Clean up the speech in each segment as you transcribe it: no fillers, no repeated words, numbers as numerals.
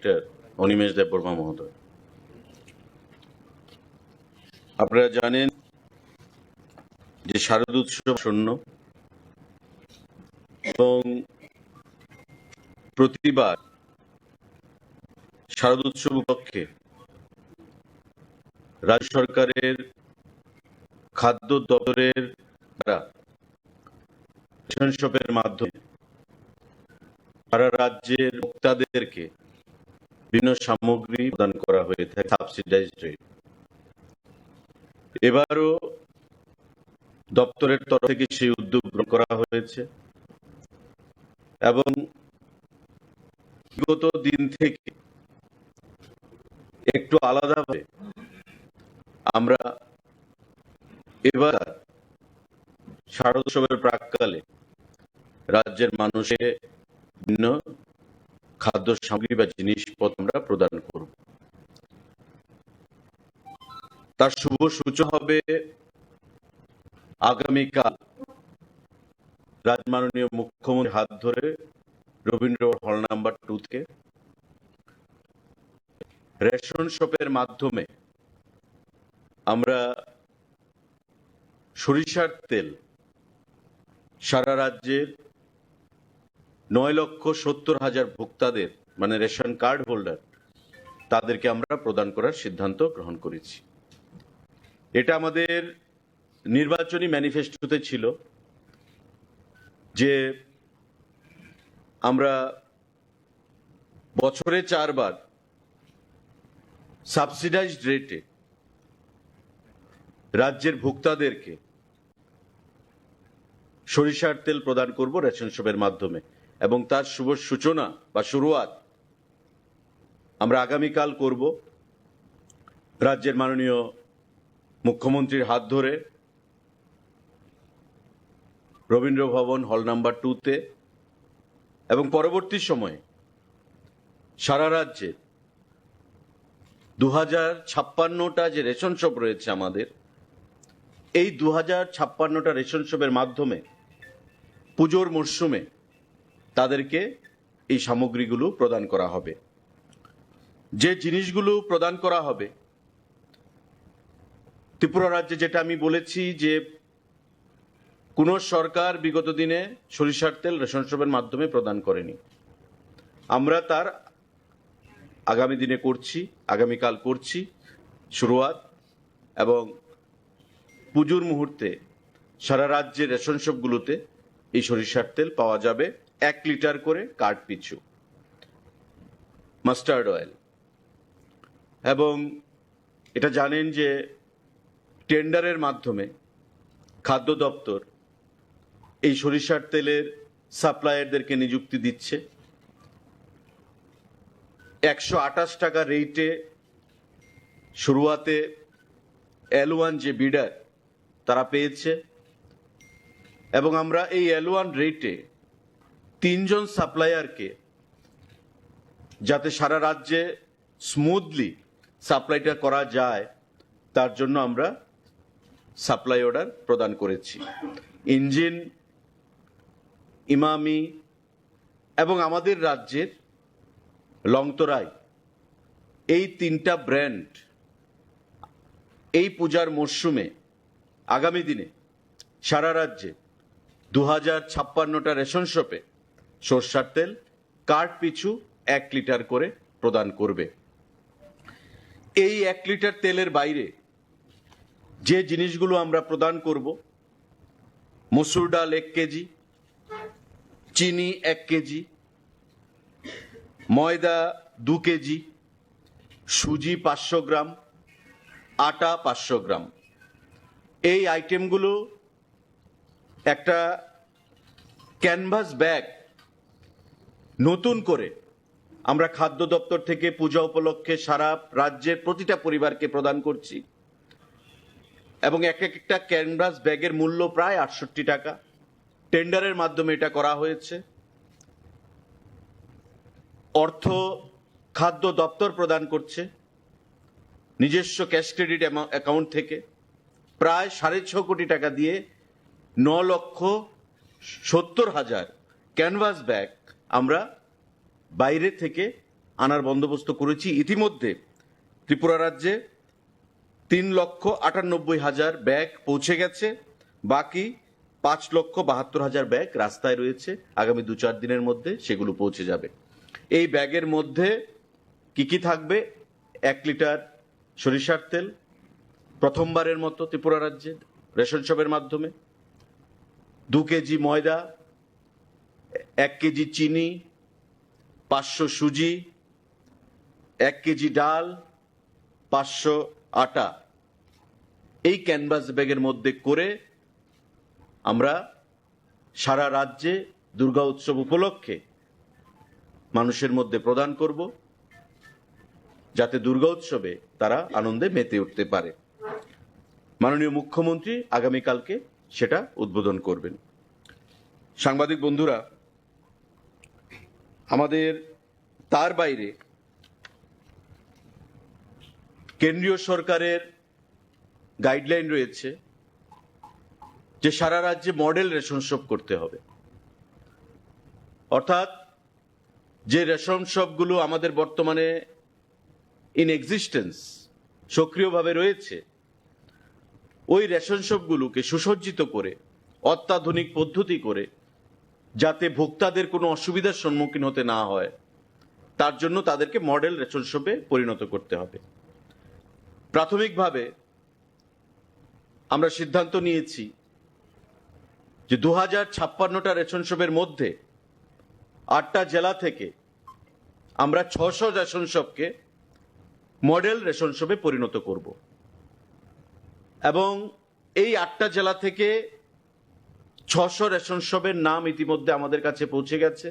Director Animesh Debbarma মহোদয়, আপনারা জানেন যে শারদ উৎসব আসন্ন এবং প্রতিবার শারদ উৎসব উপলক্ষে রাজ্য সরকারের খাদ্য দপ্তরের দ্বারা রেশন শপের মাধ্যমে সারা রাজ্যের ভোক্তাদেরকে বিভিন্ন সামগ্রী প্রদান করা হয়ে থাকে সাবসিডাইজড রেট। এবারও দপ্তরের তরফ থেকে সেই উদ্যোগ গ্রহণ করা হয়েছে এবং বিগত দিন থেকে একটু আলাদাভাবে আমরা এবার শারদ উৎসবের প্রাককালে রাজ্যের মানুষের বিভিন্ন খাদ্য সামগ্রী বা জিনিসপত্র আমরা প্রদান করব। তার শুভ সূচনা হবে আগামীকাল রাজ্য মাননীয় মুখ্যমন্ত্রীর হাত ধরে রবীন্দ্র হল নাম্বার 2 থেকে রেশন শপের মাধ্যমে আমরা সরিষার তেল সারা রাজ্যের 9,70,000 ভোক্তাদের মানে রেশন কার্ড হোল্ডার তাদেরকে আমরা প্রদান করার সিদ্ধান্ত গ্রহণ করেছি। এটা আমাদের নির্বাচনী ম্যানিফেস্টোতে ছিল যে আমরা বছরে 4 বার সাবসিডাইজড রেটে রাজ্যের ভোক্তাদেরকে সরিষার তেল প্রদান করব রেশন শপের মাধ্যমে এবং তার শুভ সূচনা বা শুরুয়াত আমরা আগামীকাল করব রাজ্যের মাননীয় মুখ্যমন্ত্রীর হাত ধরে রবীন্দ্র ভবন হল নাম্বার 2-তে এবং পরবর্তী সময়ে সারা রাজ্যে 2056টা যে রেশন শপ রয়েছে আমাদের, এই 2056টা রেশন শপের মাধ্যমে পুজোর মরশুমে তাদেরকে এই সামগ্রীগুলো প্রদান করা হবে। যে জিনিসগুলো প্রদান করা হবে ত্রিপুরা রাজ্যে, যেটা আমি বলেছি যে কোন সরকার বিগত দিনে সরিষার তেল রেশন শপের মাধ্যমে প্রদান করেনি, আমরা তার আগামী দিনে করছি, আগামীকাল করছি শুরুয়াত এবং পুজোর মুহূর্তে সারা রাজ্যের রেশন শপগুলোতে এই সরিষার তেল পাওয়া যাবে 1 লিটার করে কার্ড পিছু। মাস্টার্ড অয়েল, এবং এটা জানেন যে টেন্ডারের মাধ্যমে খাদ্য দপ্তর এই সরিষার তেলের সাপ্লায়ারদেরকে নিযুক্তি দিচ্ছে। 128 টাকা রেটে শুরুয়াতে L1 যে বিডার তারা পেয়েছে এবং আমরা এই L1 রেটে 3 জন সাপ্লায়ারকে, যাতে সারা রাজ্যে স্মুথলি সাপ্লাইটা করা যায় তার জন্য আমরা সাপ্লাই অর্ডার প্রদান করেছি। ইঞ্জিন, ইমামি এবং আমাদের রাজ্যের লংতরাই, এই 3টা ব্র্যান্ড এই পূজার মরশুমে আগামী দিনে সারা রাজ্যে 2056টা রেশন শপে সরষার তেল কার্ড পিছু 1 লিটার করে প্রদান করবে। এই 1 লিটার তেলের বাইরে যে জিনিসগুলো আমরা প্রদান করব, মসুর ডাল 1 কেজি, চিনি 1 কেজি, ময়দা 2 কেজি, সুজি 500 গ্রাম, আটা 500 গ্রাম। এই আইটেমগুলো একটা ক্যানভাস ব্যাগ নতুন করে আমরা খাদ্য দপ্তর থেকে পূজা উপলক্ষে সারা রাজ্যের প্রতিটা পরিবারকে প্রদান করছি এবং একটা ক্যানভাস ব্যাগের মূল্য প্রায় 68 টাকা। টেন্ডারের মাধ্যমে এটা করা হয়েছে। অর্থ খাদ্য দপ্তর প্রদান করছে নিজস্ব ক্যাশ ক্রেডিট অ্যাকাউন্ট থেকে প্রায় 6.5 কোটি টাকা দিয়ে 9,70,000 ক্যানভাস ব্যাগ আমরা বাইরে থেকে আনার বন্দোবস্ত করেছি। ইতিমধ্যে ত্রিপুরা রাজ্যে 3,98,000 ব্যাগ পৌঁছে গেছে, বাকি 5,72,000 ব্যাগ রাস্তায় রয়েছে। আগামী 2-4 দিনের মধ্যে সেগুলো পৌঁছে যাবে। এই ব্যাগের মধ্যে কি কি থাকবে? 1 লিটার সরিষার তেল, প্রথমবারের মতো ত্রিপুরা রাজ্যে রেশন শপের মাধ্যমে, 2 কেজি ময়দা, 1 কেজি চিনি, 500 সুজি, 1 কেজি ডাল, 500 আটা, এই ক্যানভাস ব্যাগের মধ্যে করে আমরা সারা রাজ্যে দুর্গা উৎসব উপলক্ষে মানুষের মধ্যে প্রদান করব, যাতে দুর্গা উৎসবে তারা আনন্দে মেতে উঠতে পারে। মাননীয় মুখ্যমন্ত্রী আগামীকালকে সেটা উদ্বোধন করবেন। সাংবাদিক বন্ধুরা, আমাদের তার বাইরে কেন্দ্রীয় সরকারের গাইডলাইন রয়েছে যে সারা রাজ্যে মডেল রেশন শপ করতে হবে। অর্থাৎ যে রেশন শপগুলো আমাদের বর্তমানে ইন এক্সিস্টেন্স, সক্রিয়ভাবে রয়েছে, ওই রেশন শপগুলোকে সুসজ্জিত করে, অত্যাধুনিক পদ্ধতি করে, যাতে ভোক্তাদের কোনো অসুবিধার সম্মুখীন হতে না হয়, তার জন্য তাদেরকে মডেল রেশন শপে পরিণত করতে হবে। প্রাথমিকভাবে আমরা সিদ্ধান্ত নিয়েছি যে 2056টা রেশন শপের মধ্যে 8টা জেলা থেকে আমরা 600 রেশন শপকে মডেল রেশন শপে পরিণত করব এবং এই 8টা জেলা থেকে 600 রেশন শপের নাম ইতিমধ্যে আমাদের কাছে পৌঁছে গেছে।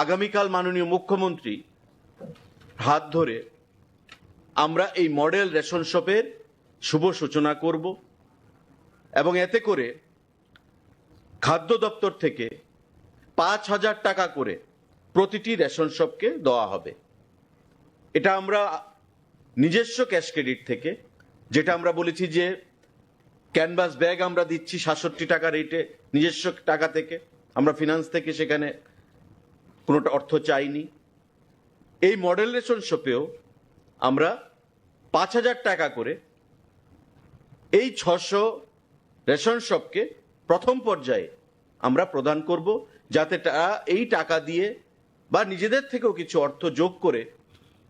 আগামীকাল মাননীয় মুখ্যমন্ত্রী হাত ধরে আমরা এই মডেল রেশন শপের শুভ সূচনা করব এবং এতে করে খাদ্য দপ্তর থেকে 5,000 টাকা করে প্রতিটি রেশন শপকে দেওয়া হবে। এটা আমরা নিজস্ব ক্যাশ ক্রেডিট থেকে, যেটা আমরা বলেছি যে ক্যানভাস ব্যাগ আমরা দিচ্ছি 67 টাকা রেটে, নিজস্ব টাকা থেকে, আমরা ফিনান্স থেকে সেখানে কোনোটা অর্থ চাইনি। এই মডেল রেশন শপেও আমরা 5,000 টাকা করে এই 600 রেশন শপকে প্রথম পর্যায়ে আমরা প্রদান করব, যাতে তারা এই টাকা দিয়ে বা নিজেদের থেকেও কিছু অর্থ যোগ করে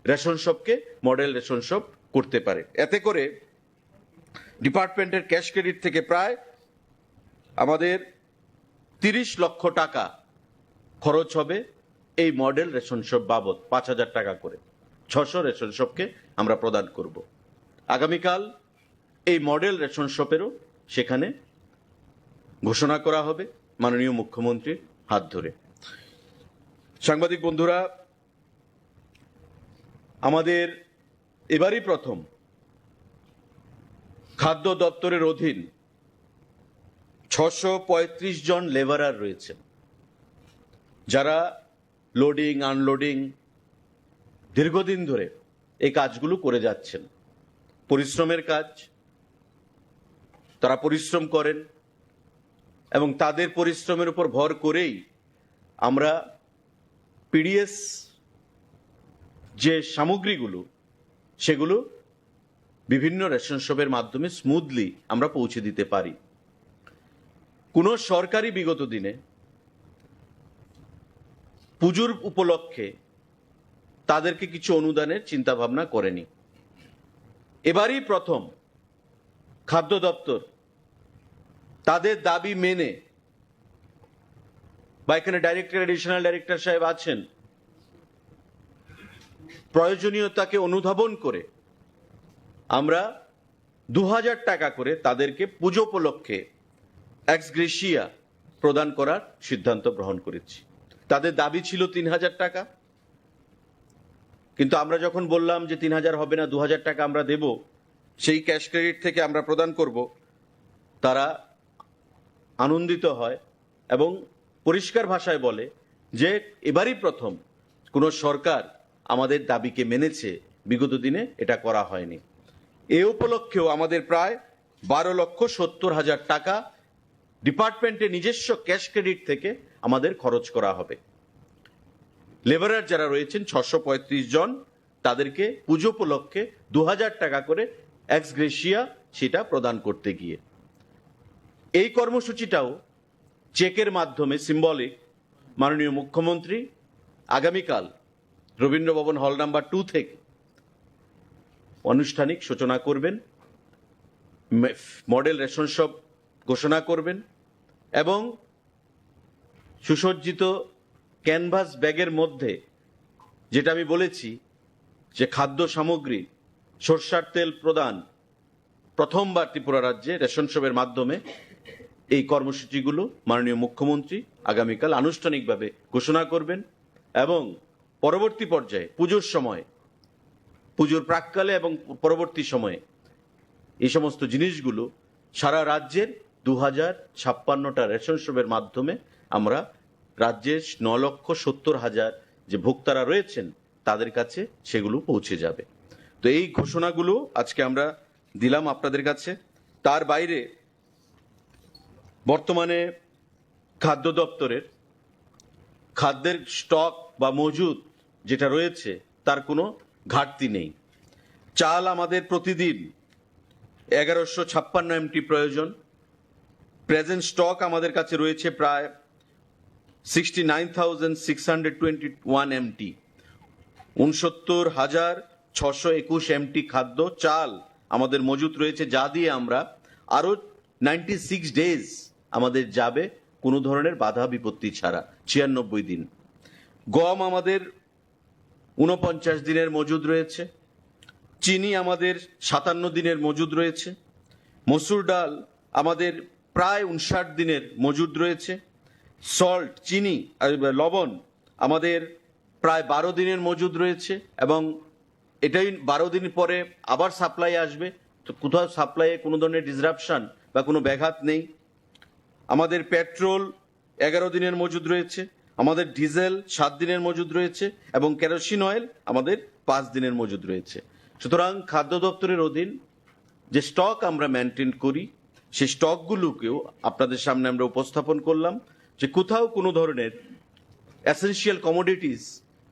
রেশন শপকে মডেল রেশন শপ করতে পারে। এতে করে ডিপার্টমেন্টের ক্যাশ ক্রেডিট থেকে প্রায় আমাদের 30 লক্ষ টাকা খরচ হবে এই মডেল রেশন শপ বাবদ। 5,000 টাকা করে 600 রেশন শপকে আমরা প্রদান করব। আগামীকাল এই মডেল রেশন শপেরও সেখানে ঘোষণা করা হবে মাননীয় মুখ্যমন্ত্রীর হাত ধরে। সাংবাদিক বন্ধুরা, আমাদের এবারই প্রথম খাদ্য দপ্তরের অধীন 635 জন লেবারার রয়েছেন, যারা লোডিং আনলোডিং দীর্ঘদিন ধরে এই কাজগুলো করে যাচ্ছেন। পরিশ্রমের কাজ, তারা পরিশ্রম করেন এবং তাদের পরিশ্রমের উপর ভর করেই আমরা পিডিএস যে সামগ্রীগুলো, সেগুলো বিভিন্ন রেশন শপের মাধ্যমে স্মুথলি আমরা পৌঁছে দিতে পারি। কোনো সরকারি বিগত দিনে পুজোর উপলক্ষে তাদেরকে কিছু অনুদানের চিন্তা ভাবনা করেনি। এবারই প্রথম খাদ্য দপ্তর তাদের দাবি মেনে, বা এখানে ডাইরেক্টর, এডিশনাল ডাইরেক্টর সাহেব আছেন, প্রয়োজনীয়তাকে অনুধাবন করে আমরা 2,000 টাকা করে তাদেরকে পুজো উপলক্ষে এক্স গ্রেসিয়া প্রদান করার সিদ্ধান্ত গ্রহণ করেছি। তাদের দাবি ছিল 3,000 টাকা, কিন্তু আমরা যখন বললাম যে 3,000 হবে না, 2,000 টাকা আমরা দেব, সেই ক্যাশ ক্রেডিট থেকে আমরা প্রদান করব, তারা আনন্দিত হয় এবং পরিষ্কার ভাষায় বলে যে এবারই প্রথম কোনো সরকার আমাদের দাবিকে মেনেছে, বিগত দিনে এটা করা হয়নি। এ উপলক্ষেও আমাদের প্রায় 12,70,000 টাকা ডিপার্টমেন্টের নিজস্ব ক্যাশ ক্রেডিট থেকে আমাদের খরচ করা হবে। লেবারার যারা রয়েছেন 635 জন, তাদেরকে পুজো উপলক্ষে 2000 টাকা করে এক্স গ্রেসিয়া সেটা প্রদান করতে গিয়ে এই কর্মসূচিটাও চেকের মাধ্যমে সিম্বলিক মাননীয় মুখ্যমন্ত্রী আগামীকাল রবীন্দ্র ভবন হল নাম্বার 2 থেকে আনুষ্ঠানিক সূচনা করবেন, মডেল রেশন শপ ঘোষণা করবেন এবং সুসজ্জিত ক্যানভাস ব্যাগের মধ্যে, যেটা আমি বলেছি যে খাদ্য সামগ্রী, সরষার তেল প্রদান প্রথমবার ত্রিপুরা রাজ্যে রেশন শপের মাধ্যমে, এই কর্মসূচিগুলো মাননীয় মুখ্যমন্ত্রী আগামীকাল আনুষ্ঠানিকভাবে ঘোষণা করবেন এবং পরবর্তী পর্যায়ে পুজোর সময়, পুজোর প্রাককালে এবং পরবর্তী সময়ে এই সমস্ত জিনিসগুলো সারা রাজ্যের 2056টা রেশন শপের মাধ্যমে আমরা রাজ্যের 9,70,000 যে ভোক্তারা রয়েছেন তাদের কাছে সেগুলো পৌঁছে যাবে। তো এই ঘোষণাগুলো আজকে আমরা দিলাম আপনাদের কাছে। তার বাইরে বর্তমানে খাদ্য দপ্তরের খাদ্যের স্টক বা মজুদ যেটা রয়েছে তার কোনো ঘাটতি নেই। চাল আমাদের প্রতিদিন 1156 MT প্রয়োজন। প্রেজেন্ট স্টক আমাদের কাছে রয়েছে প্রায় 69,621 MT। 69,621 MT খাদ্য চাল আমাদের মজুদ রয়েছে, যা দিয়ে আমরা আরো 96 ডেজ আমাদের যাবে কোনো ধরনের বাধা বিপত্তি ছাড়া, 96 দিন। গম আমাদের 49 দিনের মজুদ রয়েছে। চিনি আমাদের 57 দিনের মজুদ রয়েছে। মসুর ডাল আমাদের প্রায় 59 দিনের মজুদ রয়েছে। সল্ট, চিনি, লবণ আমাদের প্রায় 12 দিনের মজুদ রয়েছে এবং এটাই 12 দিন পরে আবার সাপ্লাই আসবে, তো কোথাও সাপ্লাইয়ে কোনো ধরনের ডিসরাপশন বা কোনো ব্যাঘাত নেই। আমাদের পেট্রোল 11 দিনের মজুদ রয়েছে, আমাদের ডিজেল 7 দিনের মজুদ রয়েছে এবং কেরোসিন অয়েল আমাদের 5 দিনের মজুদ রয়েছে। সুতরাং খাদ্য দপ্তরের অধীন যে স্টক আমরা মেনটেন করি সেই স্টকগুলোকেও আপনাদের সামনে আমরা উপস্থাপন করলাম যে কোথাও কোনো ধরনের এসেনশিয়াল কমোডিটিস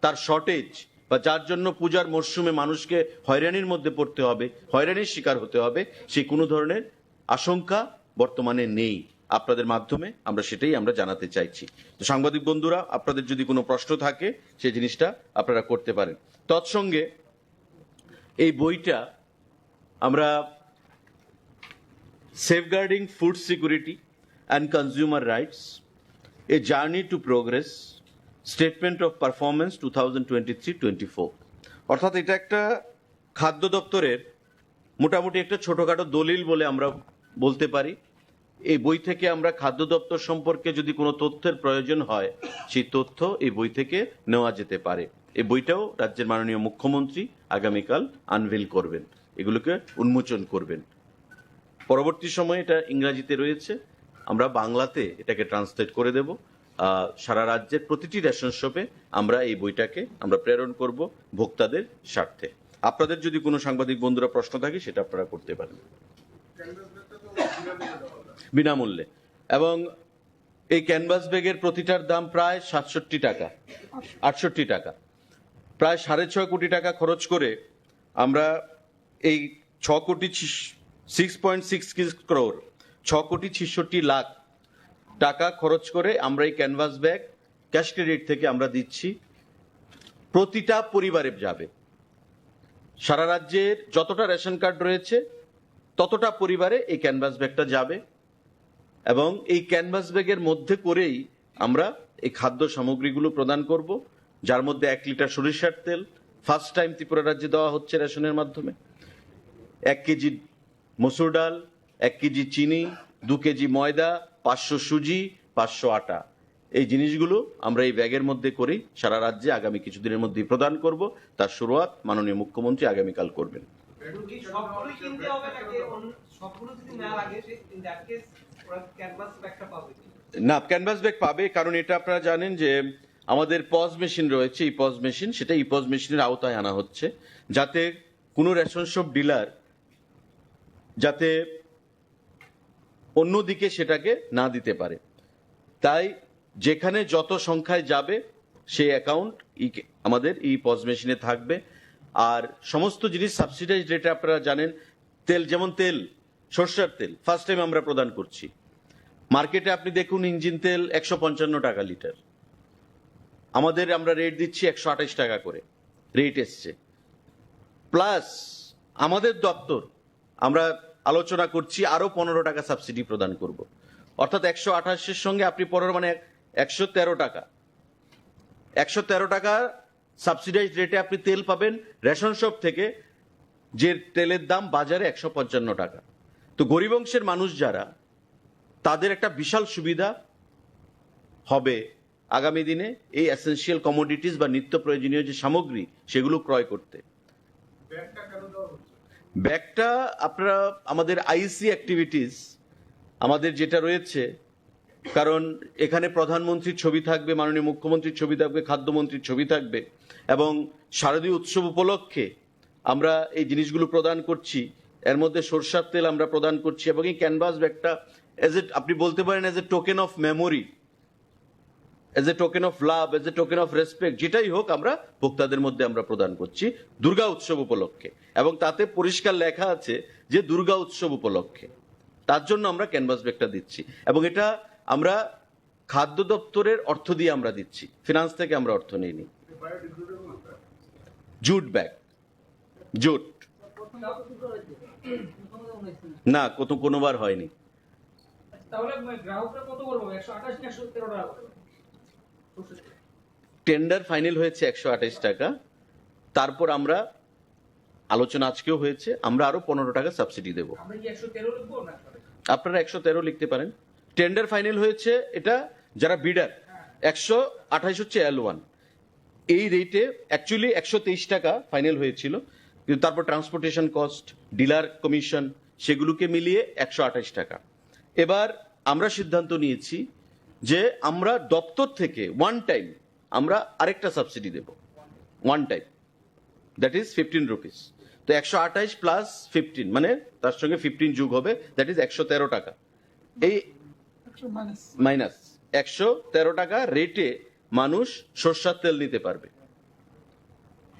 তার শর্টেজ বা যার জন্য পূজার মরশুমে মানুষকে হয়রানির মধ্যে পড়তে হবে, হয়রানির শিকার হতে হবে, সেই কোনো ধরনের আশঙ্কা বর্তমানে নেই। আপনাদের মাধ্যমে আমরা সেটাই আমরা জানাতে চাইছি। তো সাংবাদিক বন্ধুরা, আপনাদের যদি কোনো প্রশ্ন থাকে সেই জিনিসটা আপনারা করতে পারেন। তৎসঙ্গে এই বইটা আমরা safeguarding food security and consumer rights, a journey to progress, statement of performance 2023-24, অর্থাৎ এটা একটা খাদ্য দপ্তরের মোটামুটি একটা ছোটখাটো দলিল বলে আমরা বলতে পারি। এই বই থেকে আমরা খাদ্য দপ্তর সম্পর্কে যদি কোনো তথ্যের প্রয়োজন হয় সেই তথ্য এই বই থেকে নেওয়া যেতে পারে। এই বইটাও রাজ্যের মাননীয় মুখ্যমন্ত্রী আগামীকাল আনভেল করবেন, এগুলোকে উন্মোচন করবেন। পরবর্তী সময়ে এটা ইংরাজিতে রয়েছে, আমরা বাংলাতে এটাকে ট্রান্সলেট করে দেব। সারা রাজ্যের প্রতিটি রেশন শপে আমরা এই বইটাকে আমরা প্রেরণ করব ভোক্তাদের স্বার্থে। আপনাদের যদি কোনো সাংবাদিক বন্ধুরা প্রশ্ন থাকে সেটা আপনারা করতে পারেন বিনামূল্যে। এবং এই ক্যানভাস ব্যাগের প্রতিটার দাম প্রায় 67 টাকা, 68 টাকা, প্রায় 6.5 কোটি টাকা খরচ করে আমরা এই 6.66 crore 6,66 লাখ টাকা খরচ করে আমরা এই ক্যানভাস ব্যাগ ক্যাশ ক্রেডিট থেকে আমরা দিচ্ছি। প্রতিটা পরিবারে যাবে, সারা রাজ্যের যতটা রেশন কার্ড রয়েছে ততটা পরিবারে এই ক্যানভাস ব্যাগটা যাবে এবং এই ক্যানভাস ব্যাগের মধ্যে করেই আমরা এই খাদ্য সামগ্রীগুলো প্রদান করব, যার মধ্যে 1 লিটার সরিষার তেল ফার্স্ট টাইম ত্রিপুরা রাজ্যে দেওয়া হচ্ছে রেশনের মাধ্যমে, 1 কেজি মসুর ডাল, 1 কেজি চিনি, 2 কেজি ময়দা, 500 সুজি, 500 আটা। এই জিনিসগুলো আমরা এই ব্যাগের মধ্যে করেই সারা রাজ্যে আগামী কিছুদিনের মধ্যেই প্রদান করব। তার শুরুয়াত মাননীয় মুখ্যমন্ত্রী আগামীকাল করবেন। না, ক্যানভাস ব্যাগ পাবে, কারণ এটা আপনারা জানেন যে আমাদের পজ মেশিন রয়েছে, এই পজ মেশিন, সেটা এই পজ মেশিনের আওতায় আনা হচ্ছে যাতে কোনো রেশন শপ ডিলার যাতে অন্যদিকে সেটাকে না দিতে পারে। তাই যেখানে যত সংখ্যায় যাবে সেই অ্যাকাউন্ট আমাদের ই পজ মেশিনে থাকবে। আর সমস্ত জিনিস সাবসিডাইজ রেটে আপনারা জানেন, তেল যেমন তেল, সর্ষের তেল ফার্স্ট টাইম আমরা প্রদান করছি। মার্কেটে আপনি দেখুন ইঞ্জিন তেল 155 টাকা লিটার, আমাদের আমরা রেট দিচ্ছি 128 টাকা করে রেট এসছে। প্লাস আমাদের দপ্তর আমরা আলোচনা করছি আরো 15 টাকা সাবসিডি প্রদান করব, অর্থাৎ 128-এর সঙ্গে আপনি 15 মানে 113 টাকা, 113 টাকা সাবসিডাইজ রেটে আপনি তেল পাবেন রেশন শপ থেকে, যে তেলের দাম বাজারে 155 টাকা। তো গরিব অংশের মানুষ যারা, তাদের একটা বিশাল সুবিধা হবে আগামী দিনে এই এসেনশিয়াল কমোডিটিস বা নিত্য প্রয়োজনীয় যে সামগ্রী সেগুলো ক্রয় করতে। ব্যাগটা আপনারা আমাদের আইসি অ্যাক্টিভিটিস আমাদের যেটা রয়েছে, কারণ এখানে প্রধানমন্ত্রীর ছবি থাকবে, মাননীয় মুখ্যমন্ত্রীর ছবি থাকবে, খাদ্যমন্ত্রীর ছবি থাকবে, এবং শারদীয় উৎসব উপলক্ষে আমরা এই জিনিসগুলো প্রদান করছি। এর মধ্যে সরষার তেল আমরা প্রদান করছি, এবং এই ক্যানভাস ব্যাগটা এজ এ আপনি বলতে পারেন as a token of memory, as a token of love, as a token of respect, যেটাই হোক আমরা ভোক্তাদের মধ্যে আমরা প্রদান করছি দুর্গা উৎসব উপলক্ষে। এবং তাতে পরিষ্কার লেখা আছে যে দুর্গা উৎসব উপলক্ষে, তার জন্য আমরা ক্যানভাস ব্যাগটা দিচ্ছি। এবং এটা আমরা খাদ্য দপ্তরের অর্থ দিয়ে আমরা দিচ্ছি, ফিনান্স থেকে আমরা অর্থ নিইনি। জুট ব্যাগ, জুট না, কোনোবার হয়নি। টেন্ডার ফাইনাল হয়েছে 128 টাকা, তারপর আমরা আলোচনা আজকেও হয়েছে, আমরা আরো 15 টাকা সাবসিডি দেব। আপনারা 113 লিখতে পারেন। টেন্ডার ফাইনাল হয়েছে, এটা যারা বিডার 128 হচ্ছে L1, এই রেটে অ্যাকচুয়ালি 123 টাকা ফাইনাল হয়েছিল, কিন্তু তারপর ট্রান্সপোর্টেশন কস্ট, ডিলার কমিশন, সেগুলোকে মিলিয়ে 128 টাকা। এবার আমরা সিদ্ধান্ত নিয়েছি যে আমরা দপ্তর থেকে ওয়ান টাইম আমরা আরেকটা সাবসিডি দেব, one time, that is 15 rupees. তো 128 প্লাস 15 মানে তার সঙ্গে 15 যোগ হবে, দ্যাট ইজ 113 টাকা। এই মাইনাস 113 টাকা রেটে মানুষ সরষার তেল নিতে পারবে।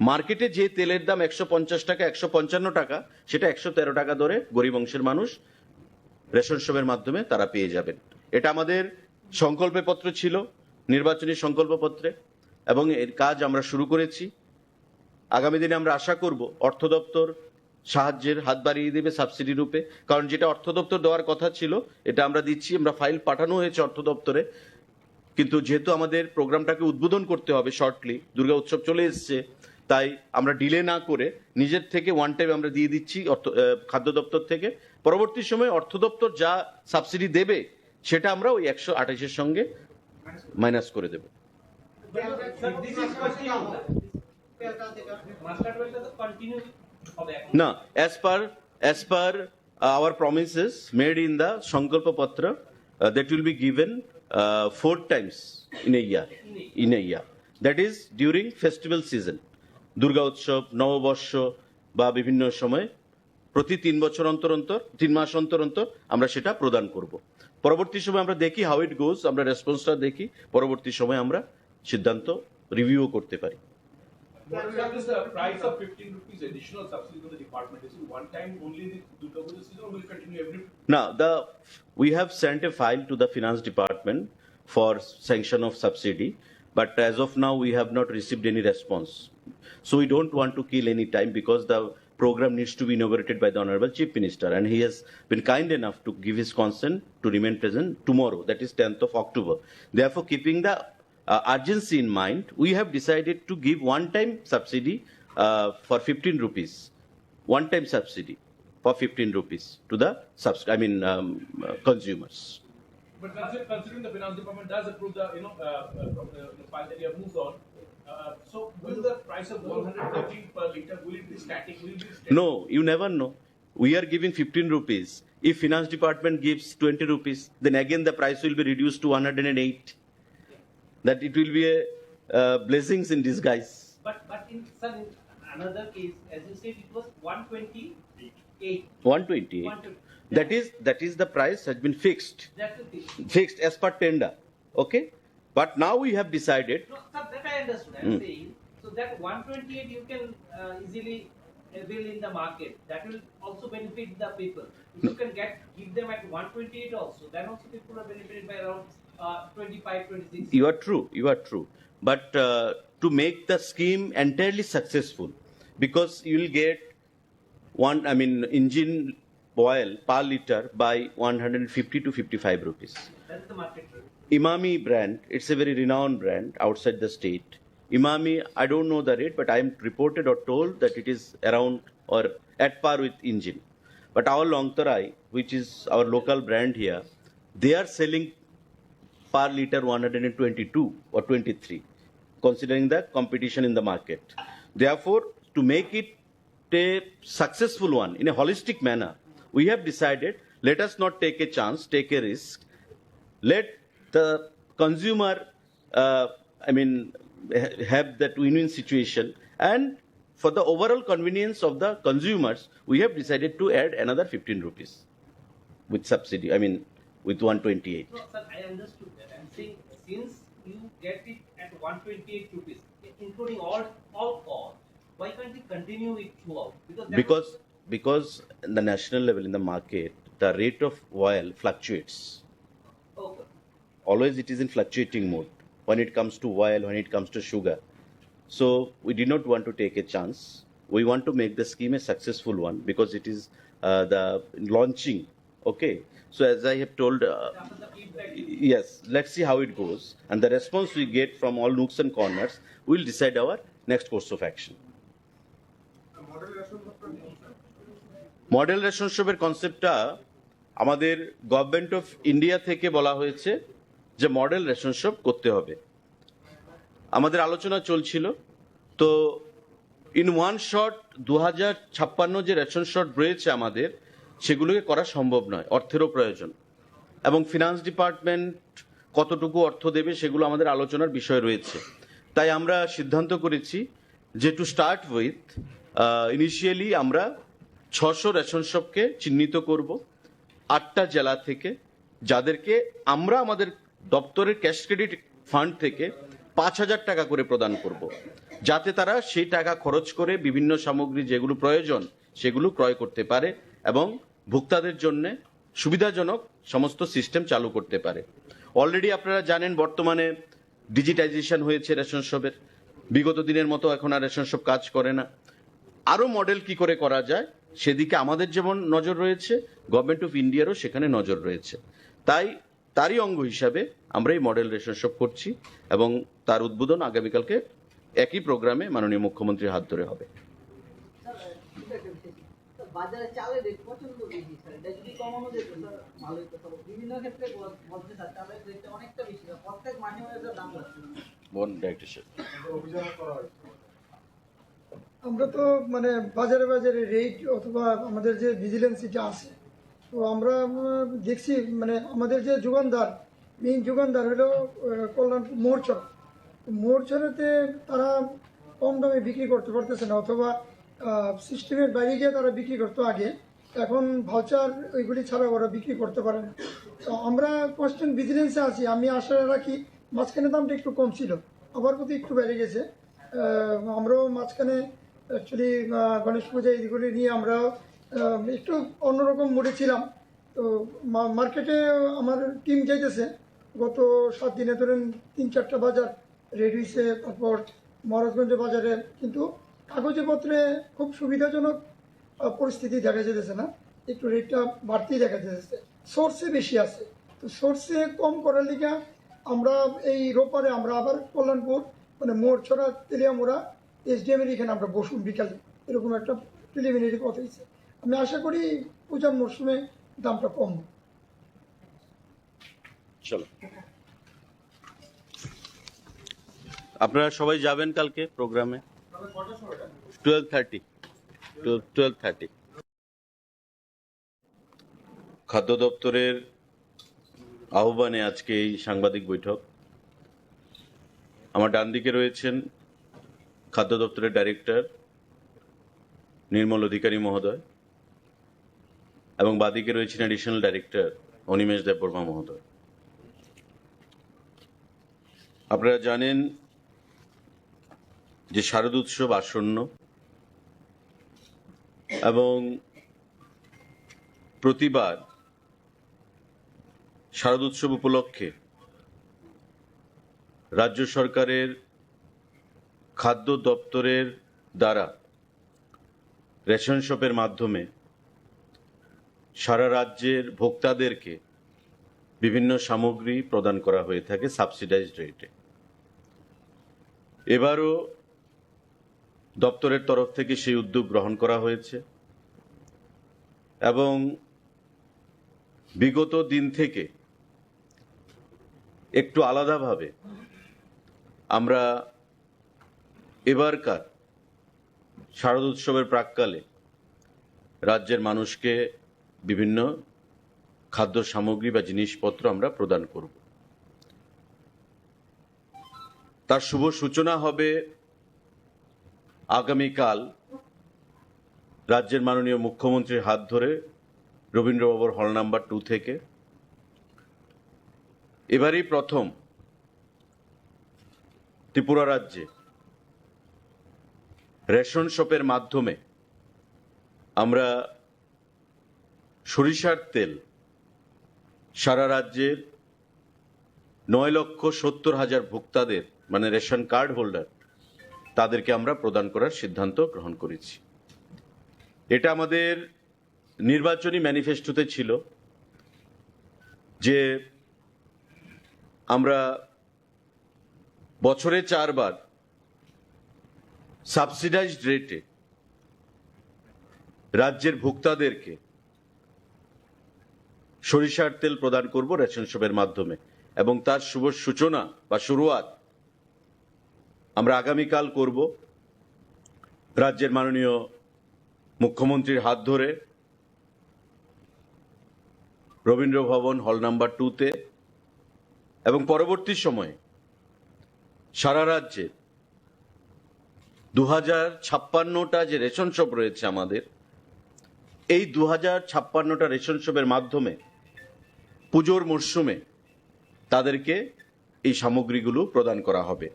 মার্কেটে যে তেলের দাম 150 টাকা, 155 টাকা, সেটা 113 টাকা ধরে গরিব অংশের মানুষ রেশন শপের মাধ্যমে তারা পেয়ে যাবেন। এটা আমাদের সংকল্প পত্র ছিল, নির্বাচনী সংকল্প পত্রে, এবং এর কাজ আমরা শুরু করেছি। আগামী দিনে আমরা আশা করব অর্থ দপ্তর সাহায্যের হাত বাড়িয়ে দেবে সাবসিডি রূপে, কারণ যেটা অর্থ দপ্তর দেওয়ার কথা ছিল এটা আমরা দিচ্ছি। আমরা ফাইল পাঠানো হয়েছে অর্থ দপ্তরে, কিন্তু যেহেতু আমাদের প্রোগ্রামটাকে উদ্বোধন করতে হবে শর্টলি, দুর্গা উৎসব চলে এসছে, তাই আমরা ডিলে না করে নিজের থেকে ওয়ান টাইম আমরা দিয়ে দিচ্ছি খাদ্য দপ্তর থেকে। পরবর্তী সময়ে অর্থ দপ্তর যা সাবসিডি দেবে সেটা আমরা ওই 128-এর সঙ্গে মাইনাস করে দেব। না, as per our promises made in the Sankalpa Patra, that will be given 4 times in a year. That is during festival season, Durga উৎসব, নববর্ষ বা বিভিন্ন সময় প্রতি 3 বছর অন্তর অন্তর, 3 মাস অন্তর অন্তর আমরা সেটা প্রদান করব। পরবর্তী সময় আমরা দেখি হাউ ইট গোজ, আমরা রেসপন্সটা দেখি, পরবর্তী সময় আমরা সিদ্ধান্ত রিভিউ করতে পারি। What is the price of 15 rupees additional subsidy to the department? Is it one time only the Durga Puja season, or will it continue every? Now, we have sent a file to the finance department for sanction of subsidy, but as of now we have not received any response. So we don't want to kill any time, because the program needs to be inaugurated by the Honorable Chief Minister, and he has been kind enough to give his consent to remain present tomorrow, that is 10th of October. Therefore, keeping the urgency in mind, we have decided to give one-time subsidy for 15 rupees, one-time subsidy for 15 rupees to the consumers. But considering the finance department does approve the the file that you have moved on, so will the price of 113 per liter, will it be static? Will it be static? No, you never know. We are giving 15 rupees. If finance department gives 20 rupees, then again the price will be reduced to 108. That it will be a blessings in disguise. But in another case, as you said, it was 128. 128. That is the price has been fixed. That's the thing. Fixed as per tender. Okay. But now we have decided, No, sir, that I understood. I'm saying, so that 128 you can easily avail in the market. That will also benefit the people. If you can give them at 128 also, then also people are benefited by around 25, 26. you are true. But to make the scheme entirely successful, because you will get engine oil per liter by 150 to 55 rupees. That is the market rate. Imami brand, it's a very renowned brand outside the state. Imami, I don't know the rate, but I am reported or told that it is around or at par with engine. But our Longtarai, which is our local brand here, they are selling per liter 122 or 23, considering the competition in the market. Therefore, to make it a successful one in a holistic manner, we have decided, let us not take a chance, take a risk. Let the consumer, have that win-win situation. And for the overall convenience of the consumers, we have decided to add another 15 rupees with subsidy, with 128. No, sir, I understood that. I'm saying since you get it at 128 rupees, including all costs, why can't you continue it throughout? Because in the national level in the market, the rate of oil fluctuates. Okay. Always it is in fluctuating mode when it comes to oil, when it comes to sugar. So we did not want to take a chance. We want to make the scheme a successful one because it is the launching. Okay. So as I have told, After the feedback, yes, let's see how it goes. And the response we get from all nooks and corners will decide our next course of action. Model ration শপের কনসেপ্টটা আমাদের government of India থেকে বলা হয়েছে যে model ration shop করতে হবে। আমাদের আলোচনা চলছিল, তো ইন ওয়ান শট 2056 যে রেশন শট রয়েছে আমাদের, সেগুলোকে করা সম্ভব নয়, অর্থেরও প্রয়োজন, এবং ফিনান্স ডিপার্টমেন্ট কতটুকু অর্থ দেবে সেগুলো আমাদের আলোচনার বিষয় রয়েছে। তাই আমরা সিদ্ধান্ত করেছি যে টু স্টার্ট উইথ ইনিশিয়ালি আমরা 600 রেশন শপকে চিহ্নিত করব 8টা জেলা থেকে, যাদেরকে আমরা আমাদের দপ্তরের ক্যাশ ক্রেডিট ফান্ড থেকে 5,000 টাকা করে প্রদান করব, যাতে তারা সেই টাকা খরচ করে বিভিন্ন সামগ্রী যেগুলো প্রয়োজন সেগুলো ক্রয় করতে পারে এবং ভোক্তাদের জন্য সুবিধাজনক সমস্ত সিস্টেম চালু করতে পারে। অলরেডি আপনারা জানেন বর্তমানে ডিজিটাইজেশন হয়েছে রেশন শপের, বিগত দিনের মতো এখন আর রেশন শপ কাজ করে না। আরো মডেল কি করে করা যায় সেদিকে আমাদের যেমন নজর রয়েছে, গভর্নমেন্ট অফ ইন্ডিয়ারও সেখানে নজর রয়েছে। তাই তারই অঙ্গ হিসাবে আমরা এই মডেল রেশন শপ করছি এবং তার উদ্বোধন আগামীকালকে একই প্রোগ্রামে মাননীয় মুখ্যমন্ত্রীর হাত ধরে হবে। বাজারে চালের রেট প্রচন্ড বেশি স্যার, এটা যদি কমানো যেত স্যার ভালো হতো। স্যার বিভিন্ন ক্ষেত্রে বলতে স্যার চালের রেটটা অনেকটা বেশি, প্রত্যেক মাসে মাসে দাম বাড়ছে। আমরা তো বাজারে বাজারে রেট অথবা আমাদের যে ভিজিলেন্স এটা আছে, তো আমরা দেখছি আমাদের যে যোগানদার, মেইন যোগানদার হলো কল্যাণপুর মোড়ছড়াতে তারা কম দামে বিক্রি করতে পারতেছে না, অথবা সিস্টেমের বাইরে গিয়ে তারা বিক্রি করতো আগে, এখন ভাউচার ওইগুলি ছাড়া ওরা বিক্রি করতে পারে না। তো আমরা কনস্ট্যান্ট ভিজিলেন্সে আছি। আমি আশা রাখি, মাঝখানে দামটা একটু কম ছিল, আবার প্রতি একটু বেড়ে গেছে। আমরাও মাঝখানে অ্যাকচুয়ালি গণেশ পূজা এইগুলি নিয়ে আমরা একটু অন্যরকম মোডে ছিলাম। তো মার্কেটে আমার টিম যাইতেছে, গত 7 দিনে ধরেন 3-4টা বাজার রেডি হয়েছে, তারপর মহারাজগঞ্জ বাজারে, কিন্তু কাগজে পত্রে খুব সুবিধাজনক পরিস্থিতি দেখা যেতেছে না, একটু রেটটা বাড়তেই দেখা যেতেছে। সোর্সে বেশি আছে, তো সোর্সে কম করার লিগে আমরা এই রোপারে আমরা আবার কল্যাণপুর মোড়ছড়া তেলিয়ামোড়া SDM এর এখানে আমরা বসুন বিকালে, এরকম একটা প্রিলিমিনারি কথা হয়েছে। আমি আশা করি পূজার মরশুমে দামটা কমবে। চলো, আপনারা সবাই যাবেন কালকে প্রোগ্রামে 12:30। খাদ্য দপ্তরের আহ্বানে আজকে এই সাংবাদিক বৈঠক। আমার ডান দিকে রয়েছেন খাদ্য দপ্তরের ডাইরেক্টর নির্মল অধিকারী মহোদয় এবং বাদিকে রয়েছেন অ্যাডিশনাল ডাইরেক্টর অনিমেষ দেববর্মা মহোদয়। আপনারা জানেন যে শারদ উৎসব আসন্ন এবং প্রতিবার শারদ উৎসব উপলক্ষে রাজ্য সরকারের খাদ্য দপ্তরের দ্বারা রেশন শপের মাধ্যমে সারা রাজ্যের ভোক্তাদেরকে বিভিন্ন সামগ্রী প্রদান করা হয়ে থাকে সাবসিডাইজড রেটে। এবারও দপ্তরের তরফ থেকে সেই উদ্যোগ গ্রহণ করা হয়েছে এবং বিগত দিন থেকে একটু আলাদাভাবে আমরা এবারকার শারদ উৎসবের প্রাক্কালে রাজ্যের মানুষকে বিভিন্ন খাদ্য সামগ্রী বা জিনিসপত্র আমরা প্রদান করব। তার শুভ সূচনা হবে আগামীকাল রাজ্যের মাননীয় মুখ্যমন্ত্রীর হাত ধরে রবীন্দ্রভবন হল নাম্বার 2 থেকে। এবারই প্রথম ত্রিপুরা রাজ্যে রেশন শপের মাধ্যমে আমরা সরিষার তেল সারা রাজ্যের 9,70,000 ভোক্তাদের মানে রেশন কার্ড হোল্ডার তাদেরকে আমরা প্রদান করার সিদ্ধান্ত গ্রহণ করেছি। এটা আমাদের নির্বাচনী ম্যানিফেস্টোতে ছিল যে আমরা বছরে 4 বার সাবসিডাইজড রেটে রাজ্যের ভোক্তাদেরকে সরিষার তেল প্রদান করব রেশন শপের মাধ্যমে এবং তার শুভ সূচনা বা শুরুয়াত আমরা আগামীকাল করব রাজ্যের মাননীয় মুখ্যমন্ত্রীর হাত ধরে রবীন্দ্রভবন হল নাম্বার 2-তে এবং পরবর্তী সময়ে সারা রাজ্যে 2056টা যে রেশন শপ রয়েছে আমাদের, এই 2056টা রেশন শপের মাধ্যমে পুজোর মরশুমে তাদেরকে এই সামগ্রীগুলো প্রদান করা হবে।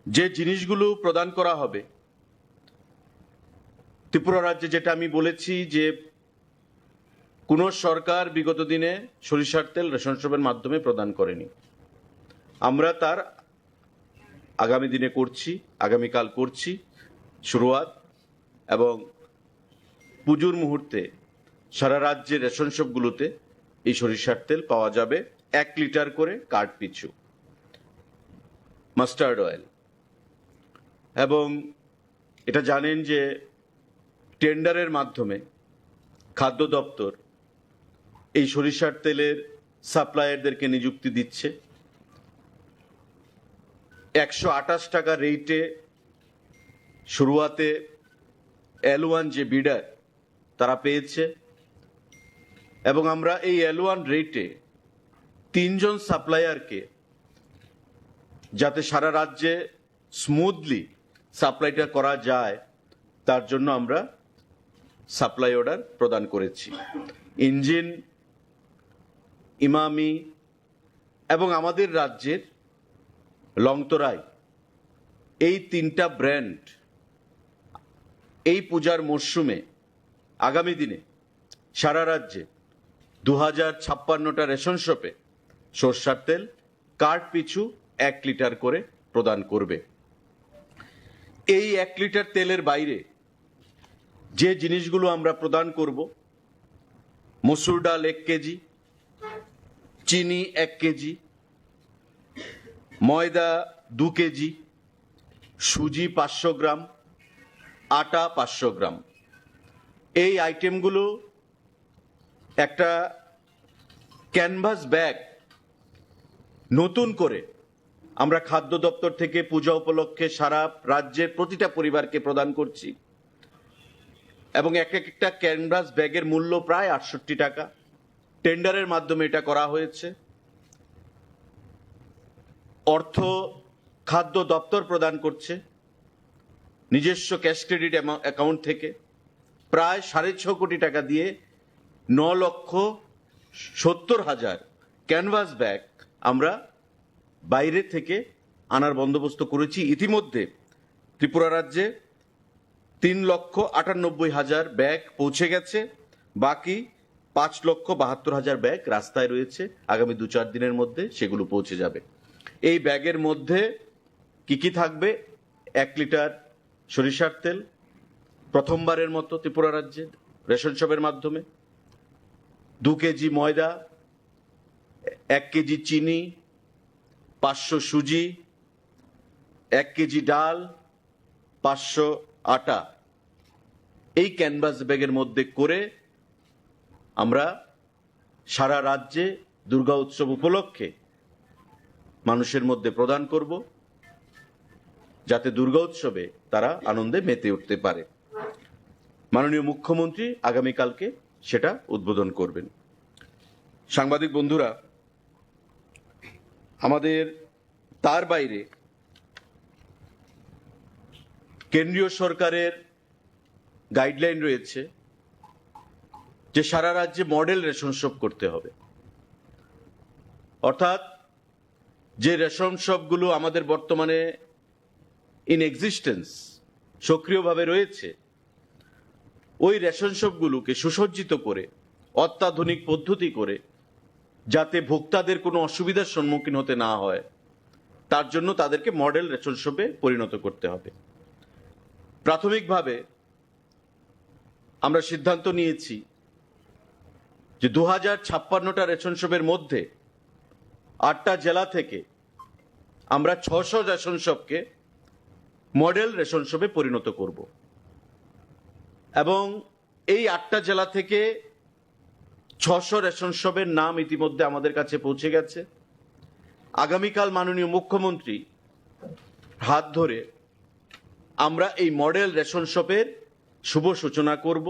যে জিনিসগুলো প্রদান করা হবে ত্রিপুরা রাজ্যে, যেটা আমি বলেছি যে কোনো সরকার বিগত দিনে সরিষার তেল রেশন শপের মাধ্যমে প্রদান করেনি, আমরা তার আগামী দিনে করছি, আগামীকাল করছি শুরুয়াত এবং পুজোর মুহূর্তে সারা রাজ্যের রেশন শপগুলোতে এই সরিষার তেল পাওয়া যাবে 1 লিটার করে কার্ড পিছু। মাস্টার্ড অয়েল এবং এটা জানেন যে টেন্ডারের মাধ্যমে খাদ্য দপ্তর এই সরিষার তেলের সাপ্লায়ারদেরকে নিযুক্তি দিচ্ছে। 128 টাকা রেটে শুরুয়াতে L1 যে বিডার তারা পেয়েছে এবং আমরা এই L1 রেটে 3 জন সাপ্লায়ারকে, যাতে সারা রাজ্যে স্মুথলি সাপ্লাইটা করা যায় তার জন্য আমরা সাপ্লাই অর্ডার প্রদান করেছি। ইঞ্জিন, ইমামি এবং আমাদের রাজ্যের লংতরাই, এই 3টা ব্র্যান্ড এই পূজার মরশুমে আগামী দিনে সারা রাজ্যে 2056টা রেশন শপে সরষার তেল কার্ড পিছু 1 লিটার করে প্রদান করবে। এই 1 লিটার তেলের বাইরে যে জিনিসগুলো আমরা প্রদান করব, মসুর ডাল 1 কেজি, চিনি 1 কেজি, ময়দা 2 কেজি, সুজি 500 গ্রাম, আটা 500 গ্রাম, এই আইটেমগুলো একটা ক্যানভাস ব্যাগ নতুন করে আমরা খাদ্য দপ্তর থেকে পূজা উপলক্ষে সারা রাজ্যের প্রতিটা পরিবারকে প্রদান করছি এবং একটা ক্যানভাস ব্যাগের মূল্য প্রায় 68 টাকা। টেন্ডারের মাধ্যমে এটা করা হয়েছে। অর্থ খাদ্য দপ্তর প্রদান করছে নিজস্ব ক্যাশ ক্রেডিট অ্যাকাউন্ট থেকে প্রায় 6.5 কোটি টাকা দিয়ে 9,70,000 ক্যানভাস ব্যাগ আমরা বাইরে থেকে আনার বন্দোবস্ত করেছি। ইতিমধ্যে ত্রিপুরা রাজ্যে 3,98,000 ব্যাগ পৌঁছে গেছে, বাকি 5,72,000 ব্যাগ রাস্তায় রয়েছে। আগামী 2-4 দিনের মধ্যে সেগুলো পৌঁছে যাবে। এই ব্যাগের মধ্যে কি কি থাকবে? 1 লিটার সরিষার তেল, প্রথমবারের মতো ত্রিপুরা রাজ্যে রেশন শপের মাধ্যমে, 2 কেজি ময়দা, 1 কেজি চিনি, 500 সুজি, 1 কেজি ডাল, 500 আটা, এই ক্যানভাস ব্যাগের মধ্যে করে আমরা সারা রাজ্যে দুর্গা উৎসব উপলক্ষে মানুষের মধ্যে প্রদান করব, যাতে দুর্গা উৎসবে তারা আনন্দে মেতে উঠতে পারে। মাননীয় মুখ্যমন্ত্রী আগামীকালকে সেটা উদ্বোধন করবেন। সাংবাদিক বন্ধুরা, আমাদের তার বাইরে কেন্দ্রীয় সরকারের গাইডলাইন রয়েছে যে সারা রাজ্যে মডেল রেশন শপ করতে হবে। অর্থাৎ যে রেশন শপগুলো আমাদের বর্তমানে ইন এক্সিস্টেন্স সক্রিয়ভাবে রয়েছে, ওই রেশন শপগুলোকে সুসজ্জিত করে অত্যাধুনিক পদ্ধতি করে যাতে ভোক্তাদের কোনো অসুবিধার সম্মুখীন হতে না হয়, তার জন্য তাদেরকে মডেল রেশন শপে পরিণত করতে হবে। প্রাথমিকভাবে আমরা সিদ্ধান্ত নিয়েছি যে 2056টা রেশন শপের মধ্যে 8টা জেলা থেকে আমরা 600 রেশন শপকে মডেল রেশন শপে পরিণত করব এবং এই 8টা জেলা থেকে 600 রেশন শপের নাম ইতিমধ্যে আমাদের কাছে পৌঁছে গেছে। আগামীকাল মাননীয় মুখ্যমন্ত্রী হাত ধরে আমরা এই মডেল রেশন শপের শুভ সূচনা করব।